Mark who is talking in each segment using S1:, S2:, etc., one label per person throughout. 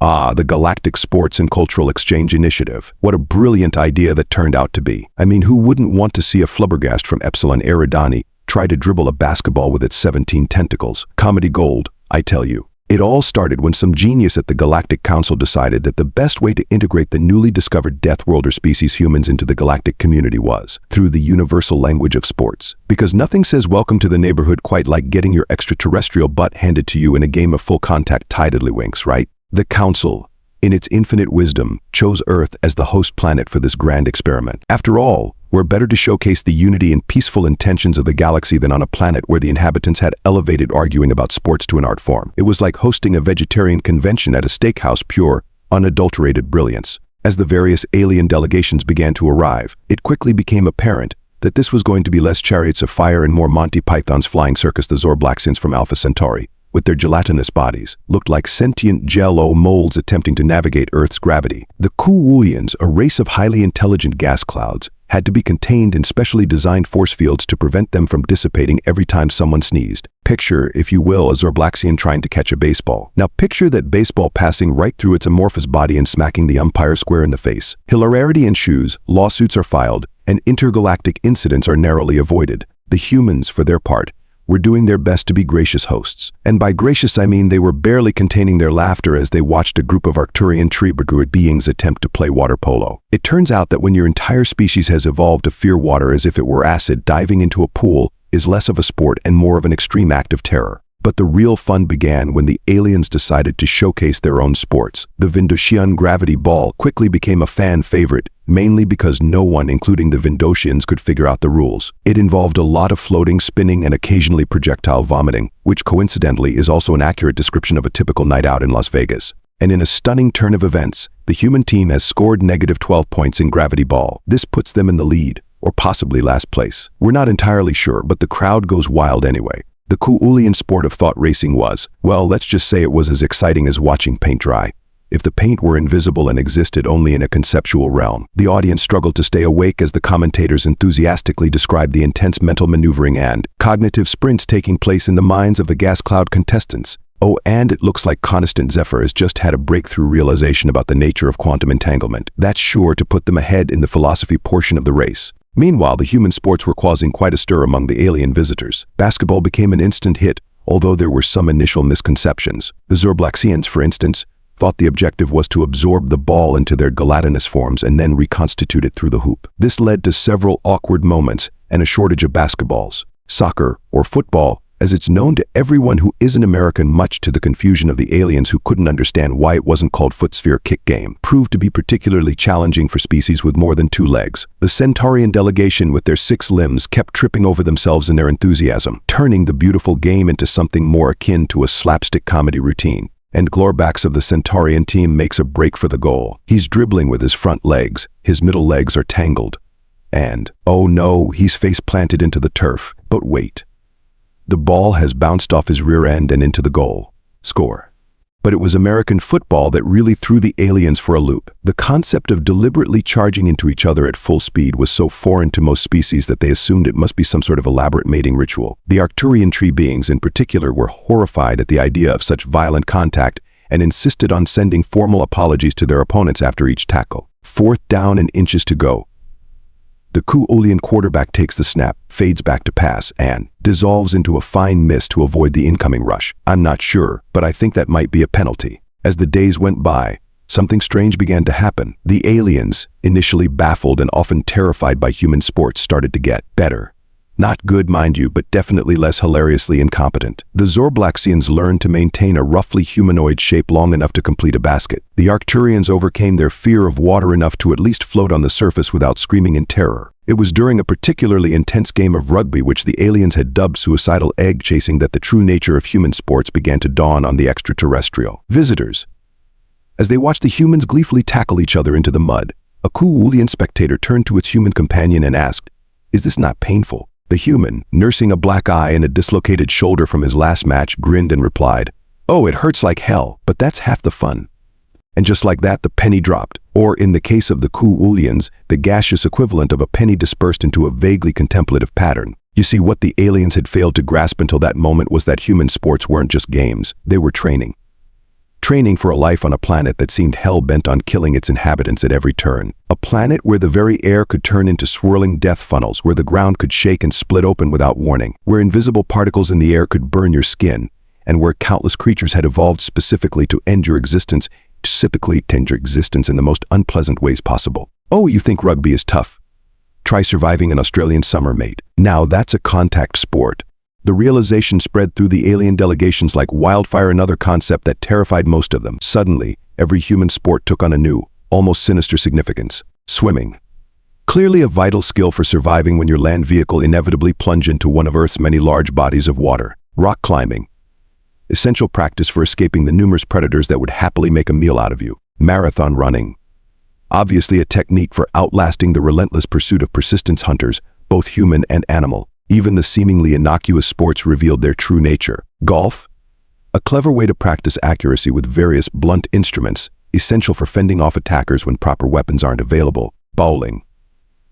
S1: Ah, the Galactic Sports and Cultural Exchange Initiative. What a brilliant idea that turned out to be. I mean, who wouldn't want to see a flubbergast from Epsilon Eridani try to dribble a basketball with its 17 tentacles? Comedy gold, I tell you. It all started when some genius at the Galactic Council decided that the best way to integrate the newly discovered Deathworlder species humans into the galactic community was through the universal language of sports. Because nothing says welcome to the neighborhood quite like getting your extraterrestrial butt handed to you in a game of full-contact tiddlywinks, right? The Council, in its infinite wisdom, chose Earth as the host planet for this grand experiment. After all, we're better to showcase the unity and peaceful intentions of the galaxy than on a planet where the inhabitants had elevated arguing about sports to an art form. It was like hosting a vegetarian convention at a steakhouse, pure, unadulterated brilliance. As the various alien delegations began to arrive, it quickly became apparent that this was going to be less Chariots of Fire and more Monty Python's Flying Circus. The Zorblaxians from Alpha Centauri, with their gelatinous bodies, looked like sentient Jell-O molds attempting to navigate Earth's gravity. The Qu'ulians, a race of highly intelligent gas clouds, had to be contained in specially designed force fields to prevent them from dissipating every time someone sneezed. Picture, if you will, a Zorblaxian trying to catch a baseball. Now picture that baseball passing right through its amorphous body and smacking the umpire square in the face. Hilarity ensues, lawsuits are filed, and intergalactic incidents are narrowly avoided. The humans, for their part, were doing their best to be gracious hosts. And by gracious I mean they were barely containing their laughter as they watched a group of Arcturian tree-brigade beings attempt to play water polo. It turns out that when your entire species has evolved to fear water as if it were acid, diving into a pool is less of a sport and more of an extreme act of terror. But the real fun began when the aliens decided to showcase their own sports. The Vindosian gravity ball quickly became a fan favorite, mainly because no one, including the Vindosians, could figure out the rules. It involved a lot of floating, spinning, and occasionally projectile vomiting, which coincidentally is also an accurate description of a typical night out in Las Vegas. And in a stunning turn of events, the human team has scored -12 points in gravity ball. This puts them in the lead, or possibly last place. We're not entirely sure, but the crowd goes wild anyway. The Qu'ulian sport of thought racing was, well, let's just say it was as exciting as watching paint dry. If the paint were invisible and existed only in a conceptual realm, the audience struggled to stay awake as the commentators enthusiastically described the intense mental maneuvering and cognitive sprints taking place in the minds of the gas cloud contestants. Oh, and it looks like Constant Zephyr has just had a breakthrough realization about the nature of quantum entanglement. That's sure to put them ahead in the philosophy portion of the race. Meanwhile, the human sports were causing quite a stir among the alien visitors. Basketball became an instant hit, although there were some initial misconceptions. The Zorblaxians, for instance, thought the objective was to absorb the ball into their gelatinous forms and then reconstitute it through the hoop. This led to several awkward moments and a shortage of basketballs. Soccer, or football, as it's known to everyone who isn't American, much to the confusion of the aliens who couldn't understand why it wasn't called foot-sphere kick game, proved to be particularly challenging for species with more than 2 legs. The Centaurian delegation with their 6 limbs kept tripping over themselves in their enthusiasm, turning the beautiful game into something more akin to a slapstick comedy routine. And Glorbax of the Centaurian team makes a break for the goal. He's dribbling with his front legs, his middle legs are tangled. And, oh no, he's face-planted into the turf. But wait. The ball has bounced off his rear end and into the goal. Score. But it was American football that really threw the aliens for a loop. The concept of deliberately charging into each other at full speed was so foreign to most species that they assumed it must be some sort of elaborate mating ritual. The Arcturian tree beings in particular were horrified at the idea of such violent contact and insisted on sending formal apologies to their opponents after each tackle. 4th down and inches to go. The Qu'ulian quarterback takes the snap, fades back to pass, and dissolves into a fine mist to avoid the incoming rush. I'm not sure, but I think that might be a penalty. As the days went by, something strange began to happen. The aliens, initially baffled and often terrified by human sports, started to get better. Not good, mind you, but definitely less hilariously incompetent. The Zorblaxians learned to maintain a roughly humanoid shape long enough to complete a basket. The Arcturians overcame their fear of water enough to at least float on the surface without screaming in terror. It was during a particularly intense game of rugby, which the aliens had dubbed suicidal egg chasing, that the true nature of human sports began to dawn on the extraterrestrial visitors. As they watched the humans gleefully tackle each other into the mud, a Qu'ulian spectator turned to its human companion and asked, "Is this not painful?" The human, nursing a black eye and a dislocated shoulder from his last match, grinned and replied, "Oh, it hurts like hell, but that's half the fun." And just like that, the penny dropped. Or in the case of the Qu'ulians, the gaseous equivalent of a penny dispersed into a vaguely contemplative pattern. You see, what the aliens had failed to grasp until that moment was that human sports weren't just games, they were training. training for a life on a planet that seemed hell-bent on killing its inhabitants at every turn. A planet where the very air could turn into swirling death funnels, where the ground could shake and split open without warning, where invisible particles in the air could burn your skin, and where countless creatures had evolved specifically to end your existence in the most unpleasant ways possible. Oh, you think rugby is tough? Try surviving an Australian summer, mate. Now that's a contact sport. The realization spread through the alien delegations like wildfire, another concept that terrified most of them. Suddenly, every human sport took on a new, almost sinister significance. Swimming. Clearly a vital skill for surviving when your land vehicle inevitably plunged into one of Earth's many large bodies of water. Rock climbing. Essential practice for escaping the numerous predators that would happily make a meal out of you. Marathon running. Obviously a technique for outlasting the relentless pursuit of persistence hunters, both human and animal. Even the seemingly innocuous sports revealed their true nature. Golf. A clever way to practice accuracy with various blunt instruments, essential for fending off attackers when proper weapons aren't available. Bowling.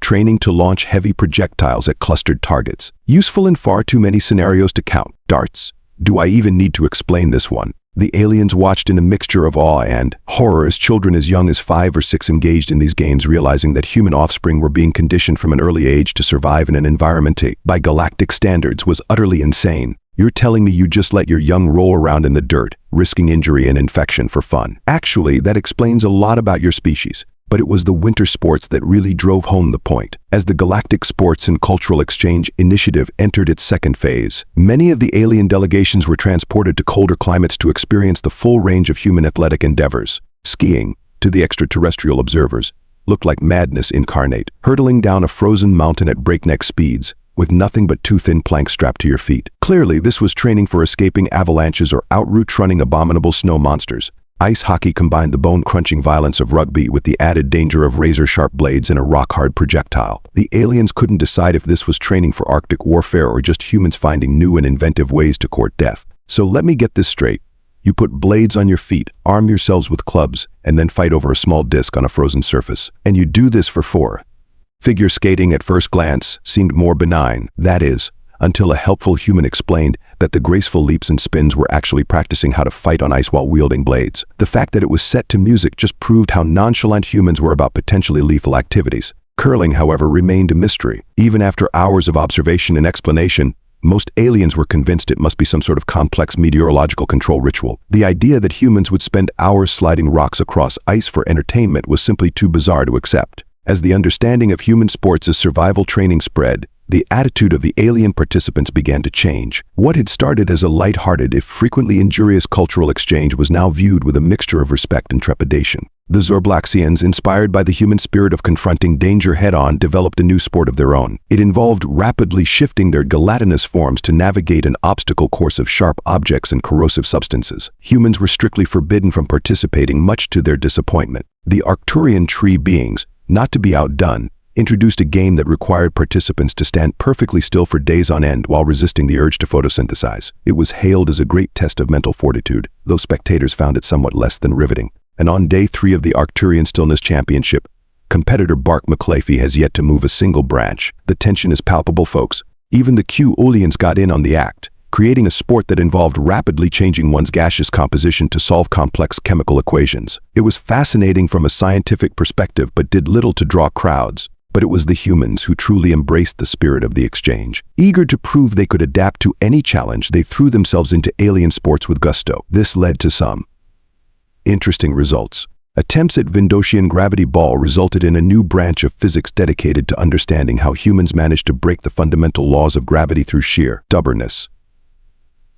S1: Training to launch heavy projectiles at clustered targets. Useful in far too many scenarios to count. Darts. Do I even need to explain this one? The aliens watched in a mixture of awe and horror as children as young as 5 or 6 engaged in these games, realizing that human offspring were being conditioned from an early age to survive in an environment that, by galactic standards, was utterly insane. You're telling me you just let your young roll around in the dirt, risking injury and infection for fun? Actually, that explains a lot about your species. But it was the winter sports that really drove home the point. As the Galactic Sports and Cultural Exchange Initiative entered its second phase, many of the alien delegations were transported to colder climates to experience the full range of human athletic endeavors. Skiing, to the extraterrestrial observers, looked like madness incarnate, hurtling down a frozen mountain at breakneck speeds, with nothing but two thin planks strapped to your feet. Clearly, this was training for escaping avalanches or outroute running abominable snow monsters. Ice hockey combined the bone-crunching violence of rugby with the added danger of razor-sharp blades and a rock-hard projectile. The aliens couldn't decide if this was training for Arctic warfare or just humans finding new and inventive ways to court death. So let me get this straight. You put blades on your feet, arm yourselves with clubs, and then fight over a small disc on a frozen surface. And you do this for 4. Figure skating at first glance seemed more benign, that is, until a helpful human explained that the graceful leaps and spins were actually practicing how to fight on ice while wielding blades. The fact that it was set to music just proved how nonchalant humans were about potentially lethal activities. Curling, however, remained a mystery. Even after hours of observation and explanation, most aliens were convinced it must be some sort of complex meteorological control ritual. The idea that humans would spend hours sliding rocks across ice for entertainment was simply too bizarre to accept. As the understanding of human sports as survival training spread, the attitude of the alien participants began to change. What had started as a light-hearted, if frequently injurious cultural exchange was now viewed with a mixture of respect and trepidation. The Zorblaxians, inspired by the human spirit of confronting danger head-on, developed a new sport of their own. It involved rapidly shifting their gelatinous forms to navigate an obstacle course of sharp objects and corrosive substances. Humans were strictly forbidden from participating, much to their disappointment. The Arcturian tree beings, not to be outdone, introduced a game that required participants to stand perfectly still for days on end while resisting the urge to photosynthesize. It was hailed as a great test of mental fortitude, though spectators found it somewhat less than riveting. And on day 3 of the Arcturian Stillness Championship, competitor Bark McLafey has yet to move a single branch. The tension is palpable, folks. Even the Qu'ulians got in on the act, creating a sport that involved rapidly changing one's gaseous composition to solve complex chemical equations. It was fascinating from a scientific perspective but did little to draw crowds. But it was the humans who truly embraced the spirit of the exchange. Eager to prove they could adapt to any challenge, they threw themselves into alien sports with gusto. This led to some interesting results. Attempts at Vindosian gravity ball resulted in a new branch of physics dedicated to understanding how humans managed to break the fundamental laws of gravity through sheer stubbornness.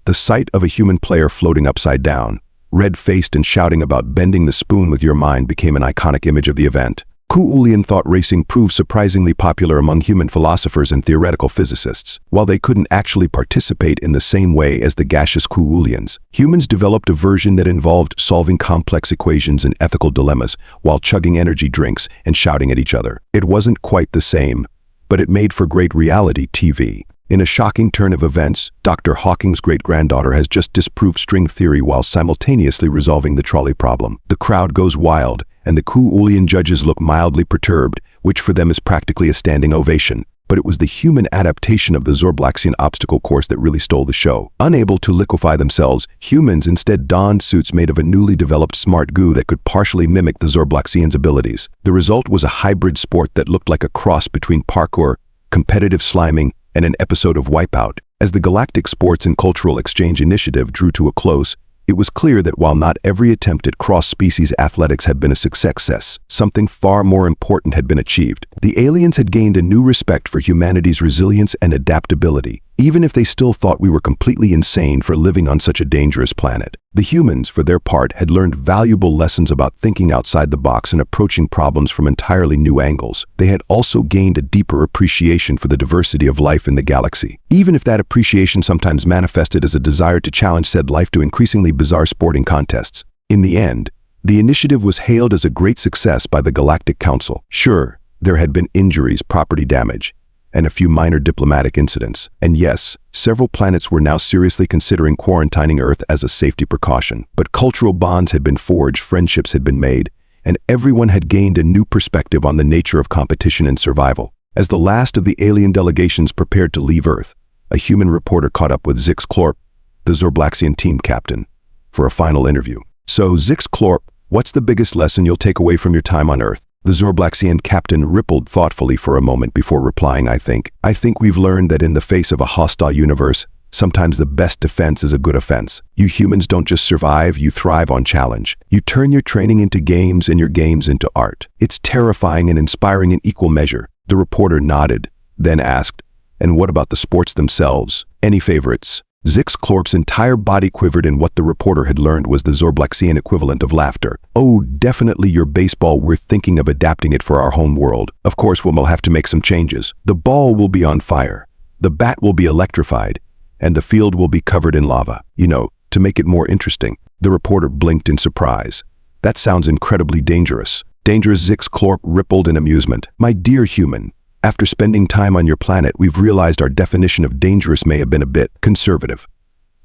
S1: The sight of a human player floating upside down, red-faced and shouting about bending the spoon with your mind, became an iconic image of the event. Qu'ulian thought racing proved surprisingly popular among human philosophers and theoretical physicists. While they couldn't actually participate in the same way as the gaseous Qu'ulians, humans developed a version that involved solving complex equations and ethical dilemmas while chugging energy drinks and shouting at each other. It wasn't quite the same, but it made for great reality TV. In a shocking turn of events, Dr. Hawking's great-granddaughter has just disproved string theory while simultaneously resolving the trolley problem. The crowd goes wild, and the Qu'ulian judges look mildly perturbed, which for them is practically a standing ovation. But it was the human adaptation of the Zorblaxian obstacle course that really stole the show. Unable to liquefy themselves, humans instead donned suits made of a newly developed smart goo that could partially mimic the Zorblaxians' abilities. The result was a hybrid sport that looked like a cross between parkour, competitive sliming, and an episode of Wipeout. As the Galactic Sports and Cultural Exchange Initiative drew to a close, it was clear that while not every attempt at cross-species athletics had been a success, something far more important had been achieved. The aliens had gained a new respect for humanity's resilience and adaptability, even if they still thought we were completely insane for living on such a dangerous planet. The humans, for their part, had learned valuable lessons about thinking outside the box and approaching problems from entirely new angles. They had also gained a deeper appreciation for the diversity of life in the galaxy, even if that appreciation sometimes manifested as a desire to challenge said life to increasingly bizarre sporting contests. In the end, the initiative was hailed as a great success by the Galactic Council. Sure, there had been injuries, property damage, and a few minor diplomatic incidents. And yes, several planets were now seriously considering quarantining Earth as a safety precaution. But cultural bonds had been forged, friendships had been made, and everyone had gained a new perspective on the nature of competition and survival. As the last of the alien delegations prepared to leave Earth, a human reporter caught up with Zix Clorp, the Zorblaxian team captain, for a final interview. So, Zix Clorp, what's the biggest lesson you'll take away from your time on Earth? The Zorblaxian captain rippled thoughtfully for a moment before replying, I think we've learned that in the face of a hostile universe, sometimes the best defense is a good offense. You humans don't just survive, you thrive on challenge. You turn your training into games and your games into art. It's terrifying and inspiring in equal measure. The reporter nodded, then asked, and what about the sports themselves? Any favorites? Zix Clorp's entire body quivered, and what the reporter had learned was the Zorblaxian equivalent of laughter. Oh, definitely your baseball. We're thinking of adapting it for our home world. Of course, we'll have to make some changes. The ball will be on fire, the bat will be electrified, and the field will be covered in lava. To make it more interesting. The reporter blinked in surprise. That sounds incredibly dangerous. Dangerous? Zix Clorp rippled in amusement. My dear human, after spending time on your planet, we've realized our definition of dangerous may have been a bit conservative.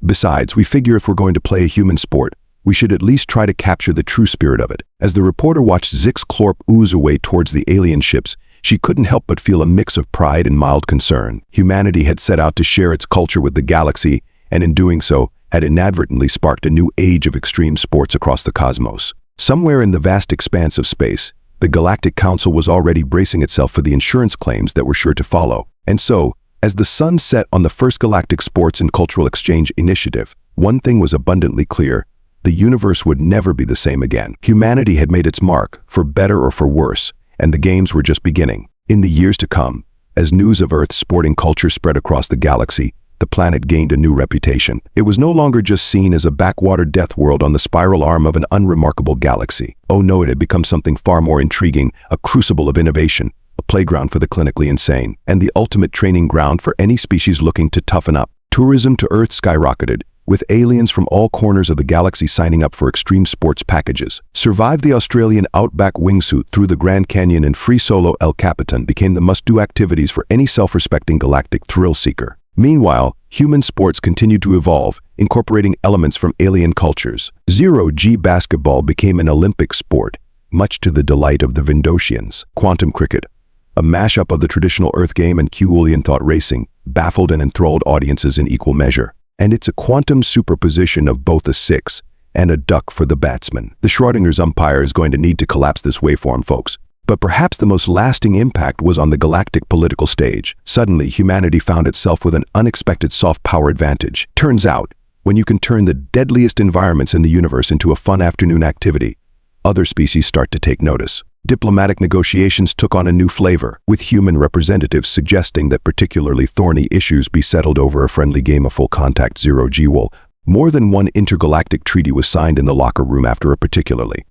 S1: Besides, we figure if we're going to play a human sport, we should at least try to capture the true spirit of it. As the reporter watched Zix Clorp ooze away towards the alien ships, she couldn't help but feel a mix of pride and mild concern. Humanity had set out to share its culture with the galaxy, and in doing so, had inadvertently sparked a new age of extreme sports across the cosmos. Somewhere in the vast expanse of space, the Galactic Council was already bracing itself for the insurance claims that were sure to follow. And so, as the sun set on the first Galactic Sports and Cultural Exchange Initiative, one thing was abundantly clear: the universe would never be the same again. Humanity had made its mark, for better or for worse, and the games were just beginning. In the years to come, as news of Earth's sporting culture spread across the galaxy, the planet gained a new reputation. It was no longer just seen as a backwater death world on the spiral arm of an unremarkable galaxy. Oh no, it had become something far more intriguing, a crucible of innovation, a playground for the clinically insane, and the ultimate training ground for any species looking to toughen up. Tourism to Earth skyrocketed, with aliens from all corners of the galaxy signing up for extreme sports packages. Survive the Australian Outback wingsuit through the Grand Canyon and free solo El Capitan became the must-do activities for any self-respecting galactic thrill seeker. Meanwhile, human sports continued to evolve, incorporating elements from alien cultures. Zero-G basketball became an Olympic sport, much to the delight of the Vendosians. Quantum cricket, a mashup of the traditional Earth game and Qu'ulian thought racing, baffled and enthralled audiences in equal measure. And it's a quantum superposition of both a six and a duck for the batsman. The Schrodinger's umpire is going to need to collapse this waveform, folks. But perhaps the most lasting impact was on the galactic political stage. Suddenly, humanity found itself with an unexpected soft power advantage. Turns out, when you can turn the deadliest environments in the universe into a fun afternoon activity, other species start to take notice. Diplomatic negotiations took on a new flavor, with human representatives suggesting that particularly thorny issues be settled over a friendly game of full-contact zero-G wool. More than one intergalactic treaty was signed in the locker room after a particularly